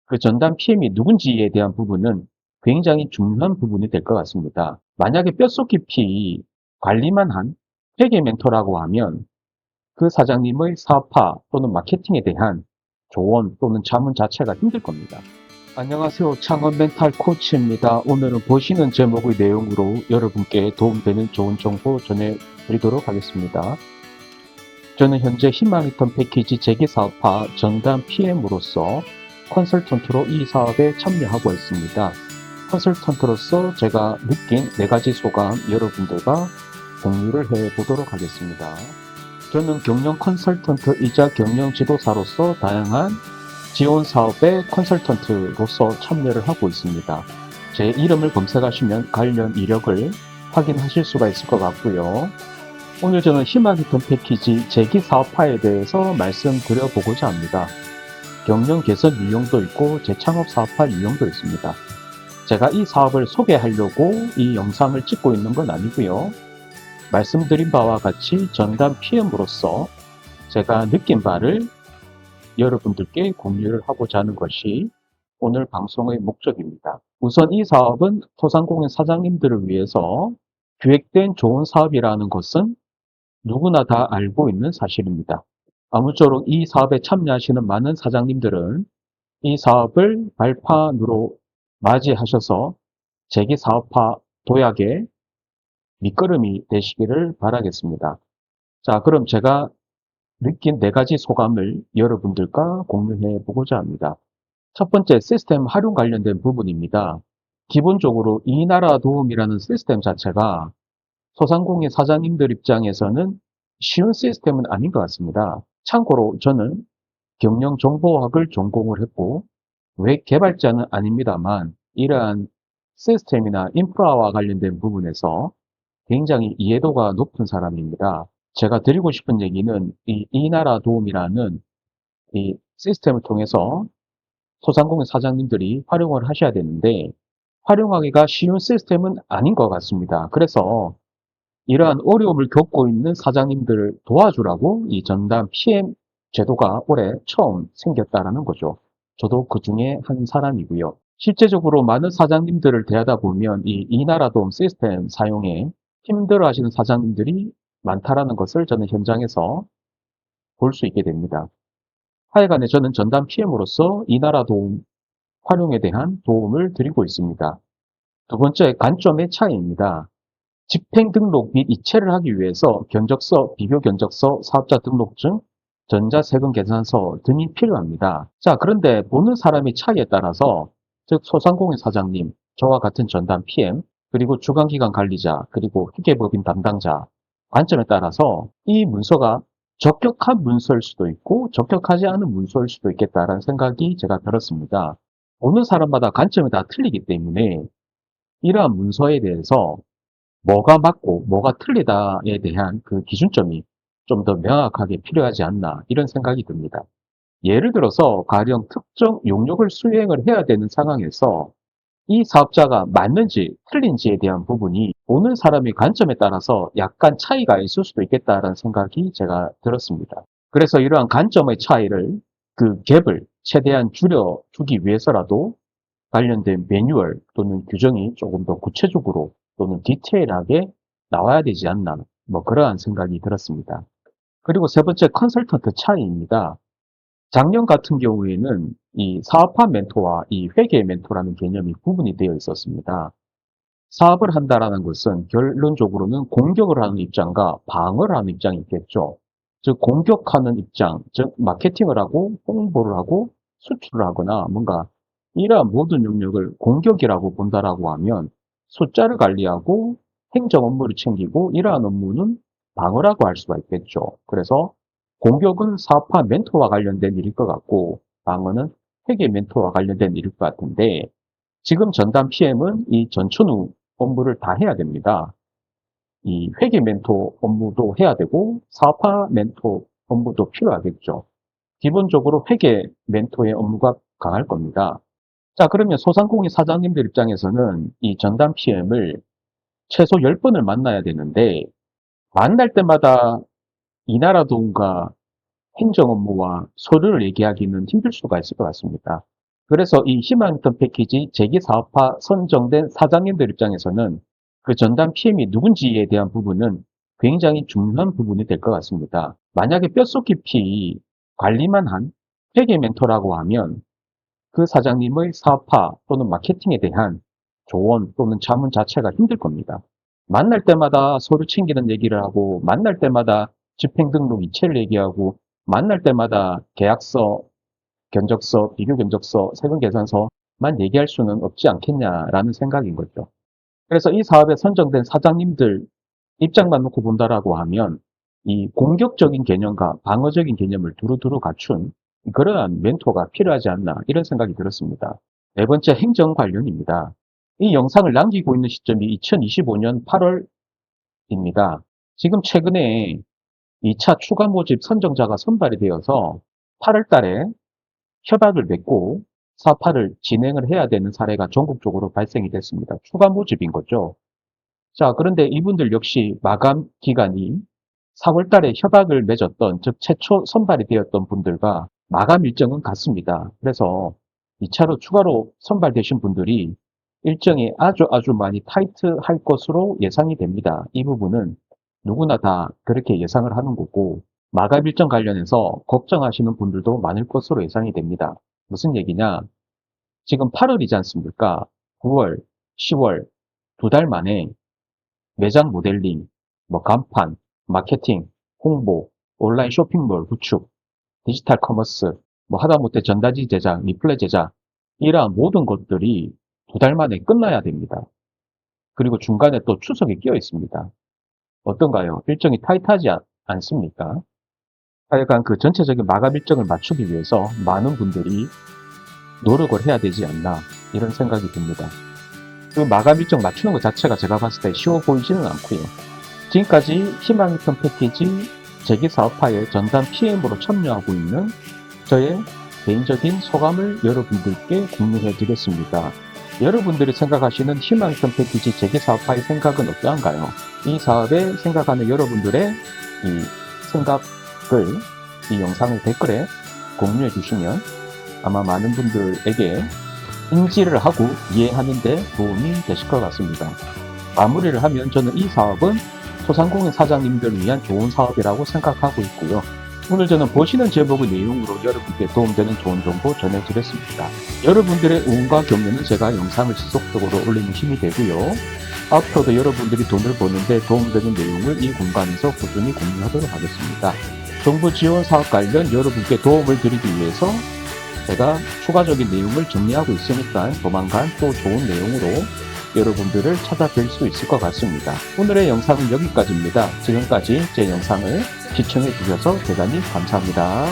그 전담 PM이 누군지에 대한 부분은 굉장히 중요한 부분이 될 것 같습니다. 만약에 뼛속 깊이 관리만 한 회계 멘토라고 하면 그 사장님의 사업화 또는 마케팅에 대한 조언 또는 자문 자체가 힘들 겁니다. 안녕하세요. 창업 멘탈 코치입니다. 오늘은 보시는 제목의 내용으로 여러분께 도움되는 좋은 정보 전해드리도록 하겠습니다. 저는 현재 희망이턴 패키지 재기사업화 전담 PM으로서 컨설턴트로 이 사업에 참여하고 있습니다. 컨설턴트로서 제가 느낀 4가지 소감 여러분들과 공유를 해보도록 하겠습니다. 저는 경영 컨설턴트이자 경영 지도사로서 다양한 지원 사업의 컨설턴트로서 참여를 하고 있습니다. 제 이름을 검색하시면 관련 이력을 확인하실 수가 있을 것 같고요. 오늘 저는 희망이턴 패키지 재기 사업화에 대해서 말씀드려보고자 합니다. 경영 개선 유형도 있고 재창업 사업화 유형도 있습니다. 제가 이 사업을 소개하려고 이 영상을 찍고 있는 건 아니고요. 말씀드린 바와 같이 전담 PM으로서 제가 느낀 바를 여러분들께 공유를 하고자 하는 것이 오늘 방송의 목적입니다. 우선 이 사업은 소상공인 사장님들을 위해서 기획된 좋은 사업이라는 것은 누구나 다 알고 있는 사실입니다. 아무쪼록 이 사업에 참여하시는 많은 사장님들은 이 사업을 발판으로 맞이하셔서 재기 사업화 도약의 밑거름이 되시기를 바라겠습니다. 자, 그럼 제가 느낀 4가지 소감을 여러분들과 공유해 보고자 합니다. 첫 번째, 시스템 활용 관련된 부분입니다. 기본적으로 이 나라 도움이라는 시스템 자체가 소상공인 사장님들 입장에서는 쉬운 시스템은 아닌 것 같습니다. 참고로 저는 경영정보학을 전공을 했고 웹 개발자는 아닙니다만 이러한 시스템이나 인프라와 관련된 부분에서 굉장히 이해도가 높은 사람입니다. 제가 드리고 싶은 얘기는 이 나라 도움이라는 이 시스템을 통해서 소상공인 사장님들이 활용을 하셔야 되는데 활용하기가 쉬운 시스템은 아닌 것 같습니다. 그래서 이러한 어려움을 겪고 있는 사장님들을 도와주라고 이 전담 PM 제도가 올해 처음 생겼다라는 거죠. 저도 그 중에 한 사람이고요. 실제적으로 많은 사장님들을 대하다 보면 이 나라 도움 시스템 사용에 힘들어 하시는 사장님들이 많다라는 것을 저는 현장에서 볼 수 있게 됩니다. 하여간에 저는 전담 PM으로서 이 나라 도움 활용에 대한 도움을 드리고 있습니다. 두 번째, 관점의 차이입니다. 집행 등록 및 이체를 하기 위해서 견적서, 비교 견적서, 사업자 등록증, 전자세금 계산서 등이 필요합니다. 자, 그런데 보는 사람의 차이에 따라서 즉 소상공인 사장님, 저와 같은 전담 PM, 그리고 주간기관 관리자, 그리고 회계법인 담당자 관점에 따라서 이 문서가 적격한 문서일 수도 있고 적격하지 않은 문서일 수도 있겠다라는 생각이 제가 들었습니다. 보는 사람마다 관점이 다 틀리기 때문에 이러한 문서에 대해서 뭐가 맞고 뭐가 틀리다에 대한 그 기준점이 좀 더 명확하게 필요하지 않나 이런 생각이 듭니다. 예를 들어서 가령 특정 용역을 수행을 해야 되는 상황에서 이 사업자가 맞는지 틀린지에 대한 부분이 보는 사람의 관점에 따라서 약간 차이가 있을 수도 있겠다라는 생각이 제가 들었습니다. 그래서 이러한 관점의 차이를 그 갭을 최대한 줄여주기 위해서라도 관련된 매뉴얼 또는 규정이 조금 더 구체적으로 또는 디테일하게 나와야 되지 않나 뭐 그러한 생각이 들었습니다. 그리고 세 번째 컨설턴트 차이입니다. 작년 같은 경우에는 이 사업화 멘토와 이 회계 멘토라는 개념이 구분이 되어 있었습니다. 사업을 한다라는 것은 결론적으로는 공격을 하는 입장과 방어를 하는 입장이 있겠죠. 즉 공격하는 입장, 즉 마케팅을 하고 홍보를 하고 수출을 하거나 뭔가 이러한 모든 영역을 공격이라고 본다라고 하면 숫자를 관리하고 행정 업무를 챙기고 이러한 업무는 방어라고 할 수가 있겠죠. 그래서 공격은 사업화 멘토와 관련된 일일 것 같고 방어는 회계 멘토와 관련된 일일 것 같은데 지금 전담 PM은 이 전천후 업무를 다 해야 됩니다. 이 회계 멘토 업무도 해야 되고 사업화 멘토 업무도 필요하겠죠. 기본적으로 회계 멘토의 업무가 강할 겁니다. 자, 그러면 소상공인 사장님들 입장에서는 이 전담 PM을 최소 10번을 만나야 되는데 만날 때마다 이 나라 돈과 행정 업무와 서류를 얘기하기는 힘들 수가 있을 것 같습니다. 그래서 이 희망턴 패키지 재기사업화 선정된 사장님들 입장에서는 그 전담 PM이 누군지에 대한 부분은 굉장히 중요한 부분이 될 것 같습니다. 만약에 뼛속 깊이 관리만 한 회계 멘토라고 하면 그 사장님의 사업화 또는 마케팅에 대한 조언 또는 자문 자체가 힘들 겁니다. 만날 때마다 서류 챙기는 얘기를 하고, 만날 때마다 집행등록 이체를 얘기하고, 만날 때마다 계약서, 견적서, 비교 견적서, 세금 계산서만 얘기할 수는 없지 않겠냐라는 생각인 거죠. 그래서 이 사업에 선정된 사장님들 입장만 놓고 본다라고 하면 이 공격적인 개념과 방어적인 개념을 두루두루 갖춘 그러한 멘토가 필요하지 않나 이런 생각이 들었습니다. 네 번째, 행정 관련입니다. 이 영상을 남기고 있는 시점이 2025년 8월입니다. 지금 최근에 2차 추가 모집 선정자가 선발이 되어서 8월 달에 협약을 맺고 사파를 진행을 해야 되는 사례가 전국적으로 발생이 됐습니다. 추가 모집인 거죠. 자, 그런데 이분들 역시 마감 기간이 4월 달에 협약을 맺었던, 즉 최초 선발이 되었던 분들과 마감 일정은 같습니다. 그래서 2차로 추가로 선발되신 분들이 일정이 아주 많이 타이트할 것으로 예상이 됩니다. 이 부분은 누구나 다 그렇게 예상을 하는 거고, 마감 일정 관련해서 걱정하시는 분들도 많을 것으로 예상이 됩니다. 무슨 얘기냐? 지금 8월이지 않습니까? 9월, 10월 두 달 만에 매장 모델링, 간판, 마케팅, 홍보, 온라인 쇼핑몰 구축, 디지털 커머스, 하다못해 전단지 제작, 리플렛 제작, 이러한 모든 것들이 두 달 만에 끝나야 됩니다. 그리고 중간에 또 추석이 끼어 있습니다. 어떤가요? 일정이 타이트하지 않습니까? 하여간 그 전체적인 마감 일정을 맞추기 위해서 많은 분들이 노력을 해야 되지 않나 이런 생각이 듭니다. 그 마감 일정 맞추는 것 자체가 제가 봤을 때 쉬워 보이지는 않고요. 지금까지 희망턴 패키지 재기사업화의 전담 PM으로 참여하고 있는 저의 개인적인 소감을 여러분들께 공유해 드리겠습니다. 여러분들이 생각하시는 희망턴 패키지 재기사업화의 생각은 어떠한가요? 이 사업에 생각하는 여러분들의 이 생각을 이 영상의 댓글에 공유해 주시면 아마 많은 분들에게 인지를 하고 이해하는 데 도움이 되실 것 같습니다. 마무리를 하면 저는 이 사업은 소상공인 사장님들을 위한 좋은 사업이라고 생각하고 있고요. 오늘 저는 보시는 제목의 내용으로 여러분께 도움되는 좋은 정보 전해드렸습니다. 여러분들의 응원과 격려는 제가 영상을 지속적으로 올리는 힘이 되고요. 앞으로도 여러분들이 돈을 버는데 도움되는 내용을 이 공간에서 꾸준히 공유하도록 하겠습니다. 정부 지원 사업 관련 여러분께 도움을 드리기 위해서 제가 추가적인 내용을 정리하고 있으니까 조만간 또 좋은 내용으로 여러분들을 찾아뵐 수 있을 것 같습니다. 오늘의 영상은 여기까지입니다. 지금까지 제 영상을 시청해 주셔서 대단히 감사합니다.